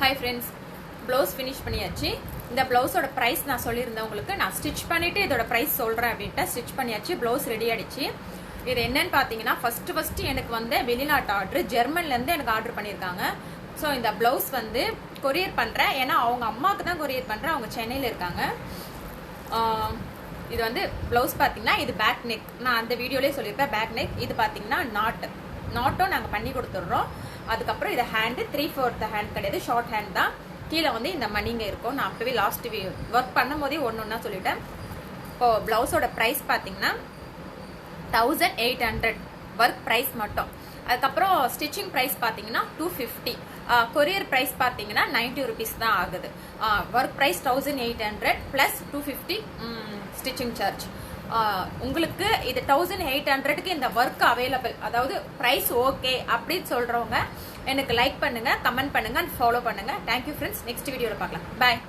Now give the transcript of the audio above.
Hi friends, blouse finish பண்ணியாச்சு. இந்த blouse-ஓட price நான் சொல்லியிருந்தேன் உங்களுக்கு. நான் stitch பண்ணிட்டு இதோட price சொல்றேன் அப்படின்ட்டு stitch பண்ணியாச்சு. blouse ரெடி ஆயிடுச்சு. இது என்னன்னு பாத்தீங்கன்னா first எனக்கு வந்து வெளிநாட்டு ஆர்டர் ஜெர்மன்ல இருந்து எனக்கு ஆர்டர் பண்ணிருக்காங்க. சோ இந்த blouse வந்து கொரியர் பண்றேன். ஏன்னா அவங்க அம்மாக்கு தான் கொரியர் பண்றேன். அவங்க சென்னையில இருக்காங்க. இது வந்து blouse பாத்தீங்கன்னா இது பேக் நெக். நான் அந்த வீடியோலயே சொல்லிருப்பேன் பேக் நெக். இது பாத்தீங்கன்னா நாட்டும் நாங்க பண்ணி கொடுத்துறோம். அதுக்கப்புறம் இது ஹேண்ட் 3/4 ஹேண்ட் கிடையாது, ஷார்ட் ஹேண்ட் தான். கீழே வந்து இந்த மணிங்க இருக்கும். நான் அப்பவே லாஸ்ட் ஒர்க் பண்ணும் போதே ஒன்னொன்னா சொல்லிட்டேன். இப்போ பிளவுஸோட பிரைஸ் பாத்தீங்கன்னா 1800 ஒர்க் பிரைஸ் மட்டும். அதுக்கப்புறம் ஸ்டிச்சிங் பிரைஸ் பாத்தீங்கன்னா 250. கொரியர் பிரைஸ் பாத்தீங்கன்னா 90 rupees தான் ஆகுது. Work price 1800 plus 250 stitching charge. உங்களுக்கு இது 1800க்கு இந்த ஒர்க் அவைலபிள், அதாவது பிரைஸ் ஓகே அப்படின்னு சொல்றவங்க எனக்கு லைக் பண்ணுங்க, கமெண்ட் பண்ணுங்க, ஃபாலோ பண்ணுங்க. Thank you friends. நெக்ஸ்ட் வீடியோல பார்க்கலாம். பாய்.